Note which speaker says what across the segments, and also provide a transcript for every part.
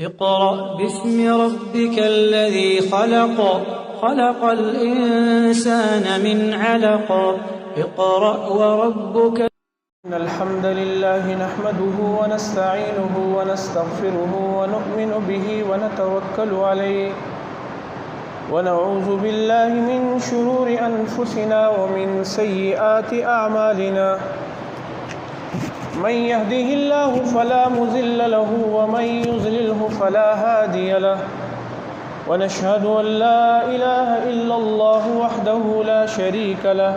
Speaker 1: اقرأ باسم ربك الذي خلق خلق الإنسان من علق اقرأ وربك.
Speaker 2: إن الحمد لله نحمده ونستعينه ونستغفره ونؤمن به ونتوكل عليه ونعوذ بالله من شرور أنفسنا ومن سيئات أعمالنا من يهده الله فلا مضل له ومن يضلله فلا هادي له ونشهد أن لا إله إلا الله وحده لا شريك له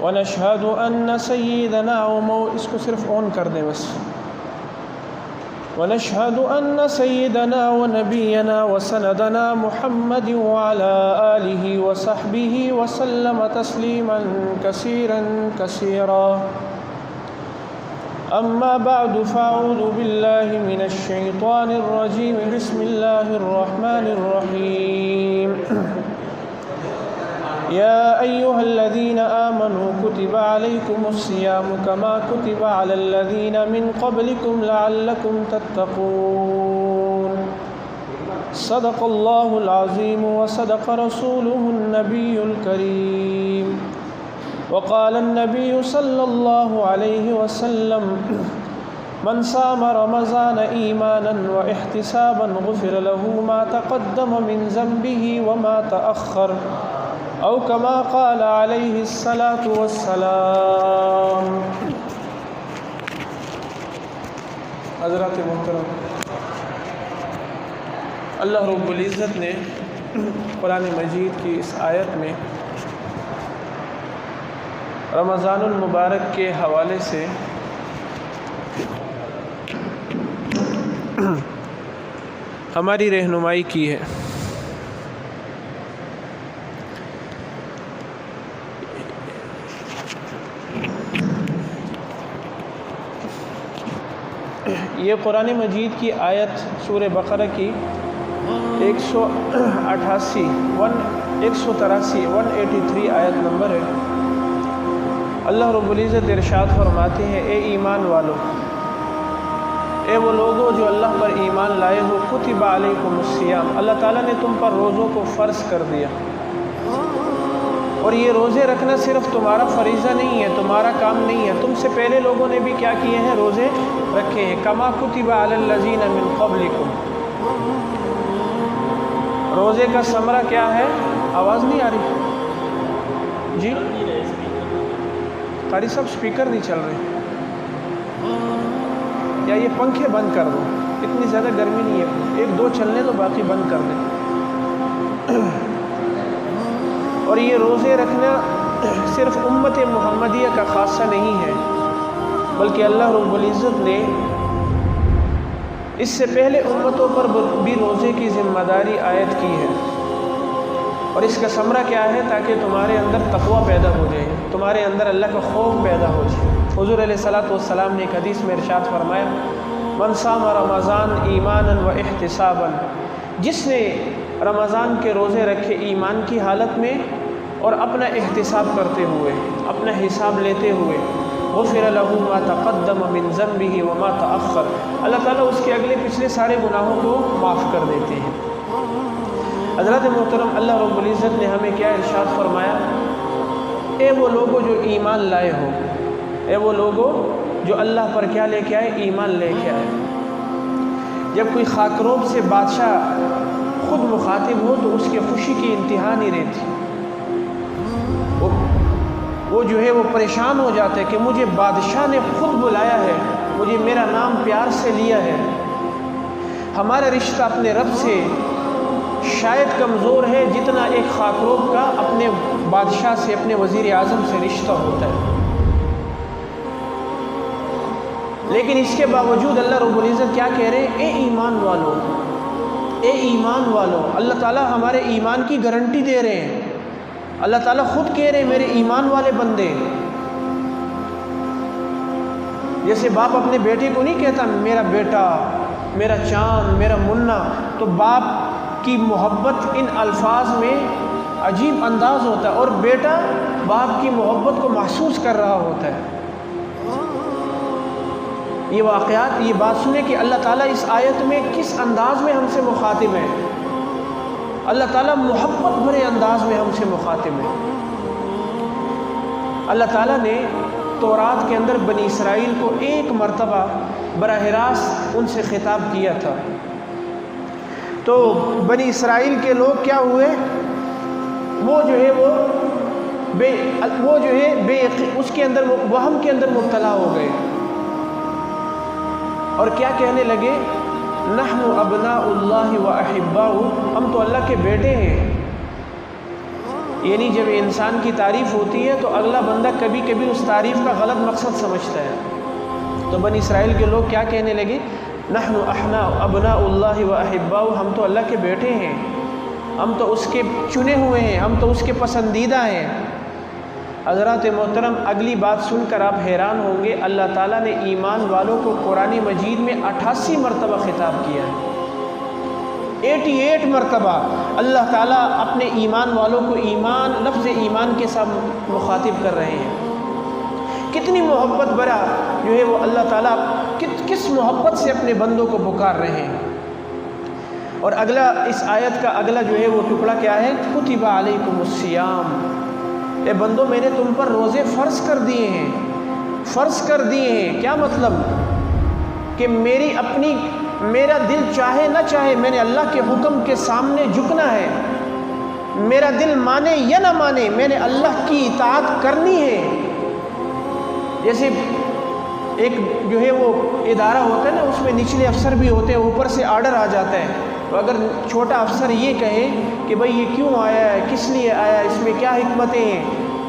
Speaker 2: ونشهد أن سيدنا اسكو صرف اون کر دیں بس ونشهد أن سيدنا ونبينا وسندنا محمد وعلى آله وصحبه وسلم تسليما كثيرا كثيرا أما بعد فأعوذ بالله من الشيطان الرجيم بسم الله الرحمن الرحيم يا أيها الذين آمنوا كتب عليكم الصيام كما كتب على الذين من قبلكم لعلكم تتقون صدق الله العظيم وصدق رسوله النبي الكريم وقال النبي صلى الله عليه وسلم من صام رمضان إيمانا واحتسابا غفر له ما تقدم من ذنبه وما تأخر او كما قال علیہ الصلاۃ والسلام. حضرات محترم، اللہ رب العزت نے قرآن مجید کی اس آیت میں رمضان المبارک کے حوالے سے ہماری رہنمائی کی ہے. یہ قرآن مجید کی آیت سورہ بقرہ کی 183 آیت نمبر ہے. اللہ رب العزت ارشاد فرماتے ہیں، اے ایمان والو، اے وہ لوگوں جو اللہ پر ایمان لائے ہو، کتب علیکم الصیام، اللہ تعالیٰ نے تم پر روزوں کو فرض کر دیا. اور یہ روزے رکھنا صرف تمہارا فریضہ نہیں ہے، تمہارا کام نہیں ہے، تم سے پہلے لوگوں نے بھی کیا کیے ہیں؟ روزے رکھے ہیں. کما کتب علی الذین من قبلکم. روزے کا ثمرہ کیا ہے؟ آواز نہیں آ رہی جی؟ قاری صاحب سپیکر نہیں چل رہے، یا یہ پنکھے بند کر دو، اتنی زیادہ گرمی نہیں ہے، ایک دو چلنے تو باقی بند کر دیں. اور یہ روزے رکھنا صرف امت محمدیہ کا خاصہ نہیں ہے، بلکہ اللہ رب العزت نے اس سے پہلے امتوں پر بھی روزے کی ذمہ داری عائد کی ہے. اور اس کا ثمرہ کیا ہے؟ تاکہ تمہارے اندر تقوی پیدا ہو جائے، تمہارے اندر اللہ کا خوف پیدا ہو جائے. حضور علیہ الصلاۃ والسلام نے ایک حدیث میں ارشاد فرمایا، من صام رمضان ایمانا و احتسابا، جس نے رمضان کے روزے رکھے ایمان کی حالت میں اور اپنا احتساب کرتے ہوئے، اپنا حساب لیتے ہوئے، غفر له ما تقدم من ذنبه وما تأخر، اللہ تعالیٰ اس کے اگلے پچھلے سارے گناہوں کو معاف کر دیتے ہیں. حضرات محترم، اللہ رب العزت نے ہمیں کیا ارشاد فرمایا؟ اے وہ لوگوں جو ایمان لائے ہو، اے وہ لوگوں جو اللہ پر کیا لے کے آئے؟ ایمان لے کے آئے. جب کوئی خاکروب سے بادشاہ خود مخاطب ہو تو اس کی خوشی کی انتہا نہیں رہتی. وہ جو ہے وہ پریشان ہو جاتا ہے کہ مجھے بادشاہ نے خود بلایا ہے، مجھے میرا نام پیار سے لیا ہے. ہمارا رشتہ اپنے رب سے شاید کمزور ہے جتنا ایک خاکروب کا اپنے بادشاہ سے، اپنے وزیر اعظم سے رشتہ ہوتا ہے. لیکن اس کے باوجود اللہ رب العزت کیا کہہ رہے ہیں؟ اے ایمان والو، اے ایمان والو. اللہ تعالیٰ ہمارے ایمان کی گارنٹی دے رہے ہیں. اللہ تعالیٰ خود کہہ رہے ہیں میرے ایمان والے بندے. جیسے باپ اپنے بیٹے کو نہیں کہتا میرا بیٹا، میرا چاند، میرا منا، تو باپ کی محبت ان الفاظ میں عجیب انداز ہوتا ہے، اور بیٹا باپ کی محبت کو محسوس کر رہا ہوتا ہے. یہ واقعات، یہ بات سنیں کہ اللہ تعالیٰ اس آیت میں کس انداز میں ہم سے مخاطب ہے۔ اللہ تعالیٰ محبت بھرے انداز میں ہم سے مخاطب ہے۔ اللہ تعالیٰ نے تورات کے اندر بنی اسرائیل کو ایک مرتبہ براہ راست ان سے خطاب کیا تھا، تو بنی اسرائیل کے لوگ کیا ہوئے، وہ جو ہے اس کے اندر وہم کے اندر مبتلا ہو گئے اور کیا کہنے لگے، نحن ابناء اللہ و احباؤہ، ہم تو اللہ کے بیٹے ہیں۔ یعنی جب انسان کی تعریف ہوتی ہے تو اگلا بندہ کبھی کبھی اس تعریف کا غلط مقصد سمجھتا ہے۔ تو بنی اسرائیل کے لوگ کیا کہنے لگے، نحن ابناء اللہ و احباؤہ، ہم تو اللہ کے بیٹے ہیں، ہم تو اس کے چنے ہوئے ہیں، ہم تو اس کے پسندیدہ ہیں۔ حضرات محترم، اگلی بات سن کر آپ حیران ہوں گے، اللہ تعالیٰ نے ایمان والوں کو قرآن مجید میں 88 مرتبہ خطاب کیا ہے۔ 88 مرتبہ اللہ تعالیٰ اپنے ایمان والوں کو لفظ ایمان کے ساتھ مخاطب کر رہے ہیں۔ کتنی محبت برا جو ہے وہ اللہ تعالیٰ کس محبت سے اپنے بندوں کو پکار رہے ہیں۔ اور اگلا اس آیت کا اگلا جو ہے وہ ٹکڑا کیا ہے، کتب علیکم الصیام، اے بندو میں نے تم پر روزے فرض کر دیے ہیں۔ فرض کر دیے ہیں کیا مطلب، کہ میرا دل چاہے نہ چاہے میں نے اللہ کے حکم کے سامنے جھکنا ہے، میرا دل مانے یا نہ مانے میں نے اللہ کی اطاعت کرنی ہے۔ جیسے ایک جو ہے وہ ادارہ ہوتا ہے نا، اس میں نچلے افسر بھی ہوتے ہیں، اوپر سے آرڈر آ جاتا ہے، تو اگر چھوٹا افسر یہ کہے کہ بھئی یہ کیوں آیا ہے، کس لیے آیا ہے، اس میں کیا حکمتیں ہیں،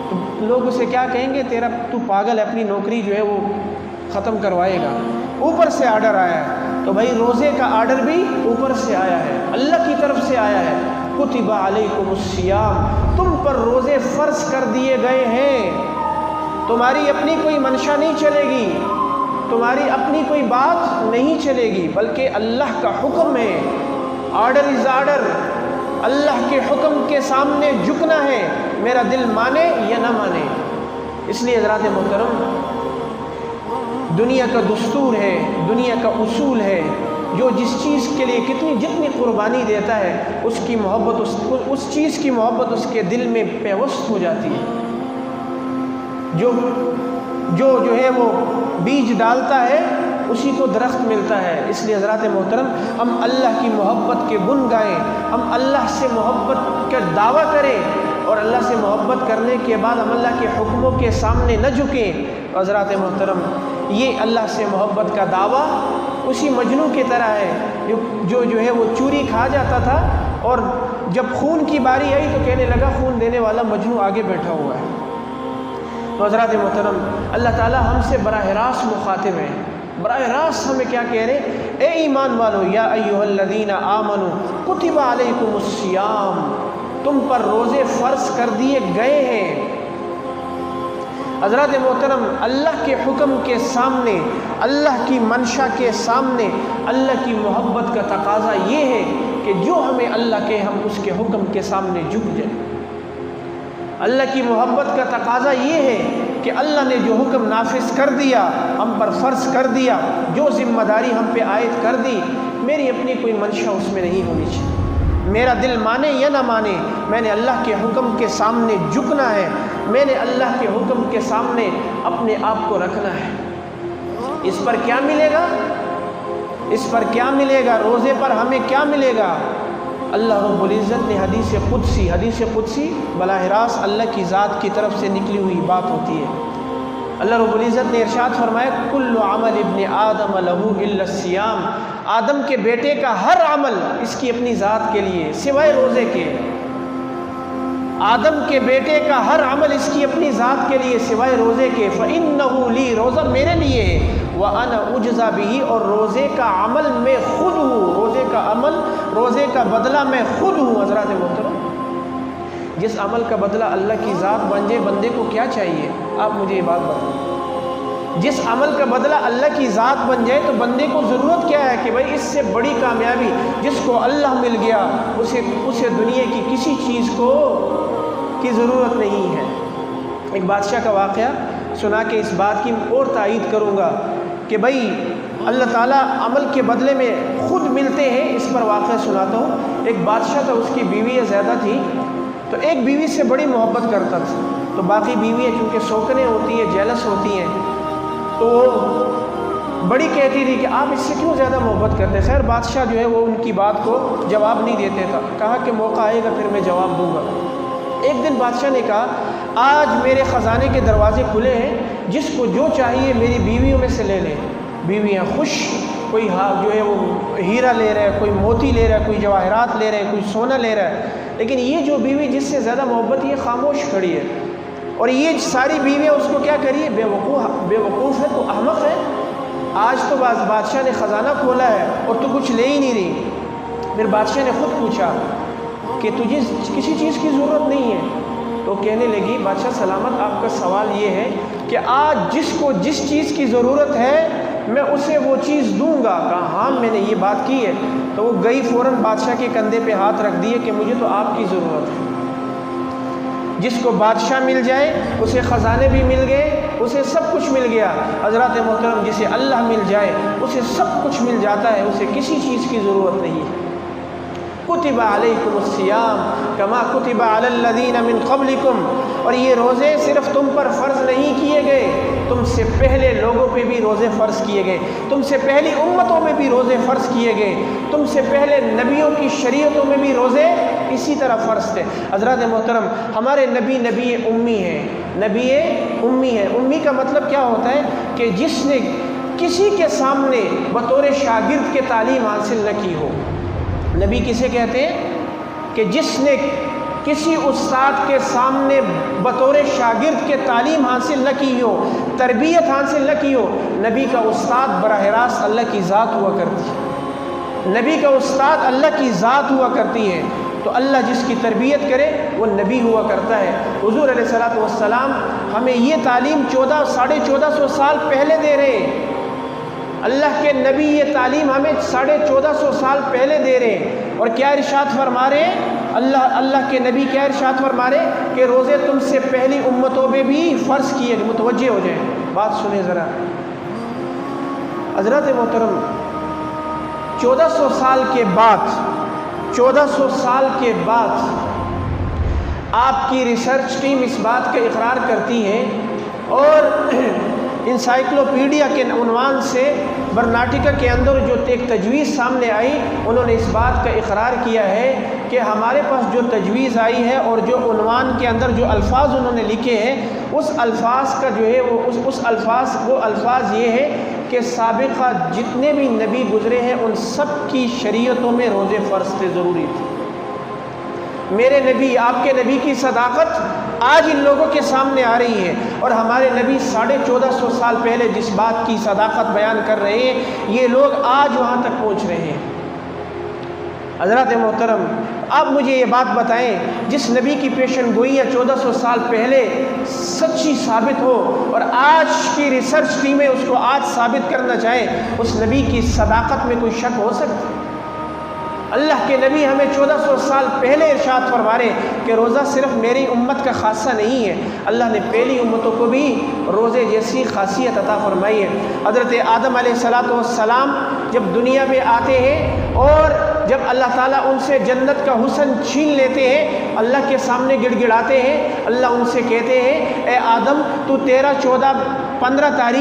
Speaker 2: تو لوگ اسے کیا کہیں گے، تو پاگل ہے، اپنی نوکری جو ہے وہ ختم کروائے گا، اوپر سے آرڈر آیا ہے۔ تو بھائی روزے کا آرڈر بھی اوپر سے آیا ہے، اللہ کی طرف سے آیا ہے، کتب علیکم الصیام، تم پر روزے فرض کر دیے گئے ہیں۔ تمہاری اپنی کوئی منشا نہیں چلے گی، تمہاری اپنی کوئی بات نہیں چلے گی، بلکہ اللہ کا حکم ہے، آرڈر از آرڈر، اللہ کے حکم کے سامنے جھکنا ہے، میرا دل مانے یا نہ مانے۔ اس لیے حضرات محترم، دنیا کا دستور ہے، دنیا کا اصول ہے، جو جس چیز کے لیے جتنی قربانی دیتا ہے اس کی محبت اس چیز کی محبت اس کے دل میں پیوست ہو جاتی ہے۔ جو ہے وہ بیج ڈالتا ہے اسی کو درخت ملتا ہے۔ اس لیے حضرات محترم، ہم اللہ کی محبت کے گن گائیں، ہم اللہ سے محبت کا دعویٰ کریں، اور اللہ سے محبت کرنے کے بعد ہم اللہ کے حکموں کے سامنے نہ جھکیں۔ حضرات محترم، یہ اللہ سے محبت کا دعویٰ اسی مجنوں کی طرح ہے جو ہے وہ چوری کھا جاتا تھا، اور جب خون کی باری آئی تو کہنے لگا خون دینے والا مجنوں آگے بیٹھا ہوا ہے۔ تو حضرات محترم، اللہ تعالیٰ ہم سے براہ راست مخاطب ہے، براہ راست ہمیں کیا کہہ رہے، اے ایمان والو، یا ایھا الذین آمنوا کتب علیکم الصیام، تم پر روزے فرض کر دیے گئے ہیں۔ حضرات محترم، اللہ کے حکم کے سامنے، اللہ کی منشا کے سامنے اللہ کی محبت کا تقاضا یہ ہے کہ جو ہمیں اللہ کے ہم اس کے حکم کے سامنے جھک جائیں۔ اللہ کی محبت کا تقاضا یہ ہے کہ اللہ نے جو حکم نافذ کر دیا، ہم پر فرض کر دیا، جو ذمہ داری ہم پہ عائد کر دی، میری اپنی کوئی منشا اس میں نہیں ہونی چاہیے۔ میرا دل مانے یا نہ مانے، میں نے اللہ کے حکم کے سامنے جھکنا ہے، میں نے اللہ کے حکم کے سامنے اپنے آپ کو رکھنا ہے۔ اس پر کیا ملے گا؟ اس پر کیا ملے گا؟ روزے پر ہمیں کیا ملے گا؟ اللہ رب العزت نے حدیث قدسی براہ راست اللہ کی ذات کی طرف سے نکلی ہوئی بات ہوتی ہے۔ اللہ رب العزت نے ارشاد فرمایا، کل عمل ابن آدم لہ الا الصیام، آدم کے بیٹے کا ہر عمل اس کی اپنی ذات کے لیے سوائے روزے کے۔ آدم کے بیٹے کا ہر عمل اس کی اپنی ذات کے لیے سوائے روزے کے۔ فإنہ لی، روزہ میرے لیے ہے، وأنا أجزى بہ، اور روزے کا عمل میں خود ہوں، روزے کا عمل، روزے کا بدلہ میں خود ہوں۔ حضرات محترم، جس عمل کا بدلہ اللہ کی ذات بن جائے، بندے کو کیا چاہیے؟ آپ مجھے یہ بات بتائیں، جس عمل کا بدلہ اللہ کی ذات بن جائے تو بندے کو ضرورت کیا ہے کہ بھائی اس سے بڑی کامیابی جس کو اللہ مل گیا اسے دنیا کی کسی چیز کی ضرورت نہیں ہے۔ ایک بادشاہ کا واقعہ سنا کے اس بات کی اور تائید کروں گا کہ بھائی اللہ تعالیٰ عمل کے بدلے میں خود ملتے ہیں، اس پر واقعہ سناتا ہوں۔ ایک بادشاہ تھا، اس کی بیویاں زیادہ تھیں، تو ایک بیوی سے بڑی محبت کرتا تھا، تو باقی بیویاں چونکہ سوکنے ہوتی ہیں، جیلس ہوتی ہیں، تو بڑی کہتی تھی کہ آپ اس سے کیوں زیادہ محبت کرتے ہیں۔ خیر بادشاہ جو ہے وہ ان کی بات کو جواب نہیں دیتے تھا، کہا کہ موقع آئے گا پھر میں جواب دوں گا۔ ایک دن بادشاہ نے کہا آج میرے خزانے کے دروازے کھلے ہیں، جس کو جو چاہیے میری بیویوں میں سے لے لیں۔ بیویاں خوش، کوئی جو ہے وہ ہیرا لے رہا ہے، کوئی موتی لے رہا ہے، کوئی جواہرات لے رہا ہے، کوئی سونا لے رہا ہے، لیکن یہ جو بیوی جس سے زیادہ محبت یہ خاموش کھڑی ہے، اور یہ ساری بیویاں اس کو کیا کریے، بے وقوف ہے، تو احمق ہے۔ آج تو بادشاہ نے خزانہ کھولا ہے اور تو کچھ لے ہی نہیں رہی۔ پھر بادشاہ نے خود پوچھا کہ تجھے کسی چیز کی ضرورت نہیں ہے؟ تو کہنے لگی بادشاہ سلامت، آپ کا سوال یہ ہے کہ آج جس کو جس چیز کی ضرورت ہے میں اسے وہ چیز دوں گا۔ کہا ہاں میں نے یہ بات کی ہے۔ تو وہ گئی فوراً بادشاہ کے کندھے پہ ہاتھ رکھ دیے کہ مجھے تو آپ کی ضرورت ہے۔ جس کو بادشاہ مل جائے اسے خزانے بھی مل گئے، اسے سب کچھ مل گیا۔ حضرات محترم، جسے اللہ مل جائے اسے سب کچھ مل جاتا ہے، اسے کسی چیز کی ضرورت نہیں ہے۔ کتب علیکم الصیام کما کتب علی الذین من قبلکم، اور یہ روزے صرف تم پر فرض نہیں کیے گئے، تم سے پہلے لوگوں پہ بھی روزے فرض کیے گئے، تم سے پہلی امتوں میں بھی روزے فرض کیے گئے، تم سے پہلے نبیوں کی شریعتوں میں بھی روزے اسی طرح فرض تھے۔ حضرات محترم، ہمارے نبی امی ہیں، نبی امی ہے۔ امی کا مطلب کیا ہوتا ہے کہ جس نے کسی کے سامنے بطور شاگرد کے تعلیم حاصل نہ کی ہو۔ نبی کسے کہتے ہیں کہ جس نے کسی استاد کے سامنے بطور شاگرد کے تعلیم حاصل نہ کی ہو، تربیت حاصل نہ کی ہو۔ نبی کا استاد براہ راست اللہ کی ذات ہوا کرتی ہے، نبی کا استاد اللہ کی ذات ہوا کرتی ہے، تو اللہ جس کی تربیت کرے وہ نبی ہوا کرتا ہے۔ حضور علیہ الصلوۃ والسلام ہمیں یہ تعلیم 1450 سال پہلے دے رہے ہیں۔ اللہ کے نبی یہ تعلیم ہمیں 1450 سال پہلے دے رہے ہیں، اور کیا ارشاد فرما رہے ہیں؟ اللہ کے نبی کیا ارشاد فرما رہے ہیں کہ روزے تم سے پہلی امتوں میں بھی فرض کیے گئے۔ متوجہ ہو جائیں، بات سنیں ذرا۔ حضرات محترم، 1400 سال کے بعد آپ کی ریسرچ ٹیم اس بات کا اقرار کرتی ہے، اور انسائکلوپیڈیا کے عنوان سے برناٹکا کے اندر جو ایک تجویز سامنے آئی، انہوں نے اس بات کا اقرار کیا ہے کہ ہمارے پاس جو تجویز آئی ہے اور جو عنوان کے اندر جو الفاظ انہوں نے لکھے ہیں، اس الفاظ کا جو ہے وہ الفاظ یہ ہے کہ سابقہ جتنے بھی نبی گزرے ہیں ان سب کی شریعتوں میں روزے فرض تھے، ضروری تھے۔ میرے نبی، آپ کے نبی کی صداقت آج ان لوگوں کے سامنے آ رہی ہے، اور ہمارے نبی 1450 سال پہلے جس بات کی صداقت بیان کر رہے ہیں، یہ لوگ آج وہاں تک پہنچ رہے ہیں۔ حضرات محترم، آپ مجھے یہ بات بتائیں، جس نبی کی پیشن گوئیاں 1400 سال پہلے سچی ثابت ہو، اور آج کی ریسرچ ٹیمیں اس کو آج ثابت کرنا چاہیں، اس نبی کی صداقت میں کوئی شک ہو سکتا ہے؟ اللہ کے نبی ہمیں 1400 سال پہلے ارشاد فرما رہے کہ روزہ صرف میری امت کا خاصہ نہیں ہے، اللہ نے پہلی امتوں کو بھی روزے جیسی خاصیت عطا فرمائی ہے۔ حضرت آدم علیہ السلام جب دنیا میں آتے ہیں اور جب اللہ تعالیٰ ان سے جنت کا حسن چھین لیتے ہیں، اللہ کے سامنے گڑ گڑاتے ہیں، اللہ ان سے کہتے ہیں اے آدم تو 13، 14، 15 تاریخ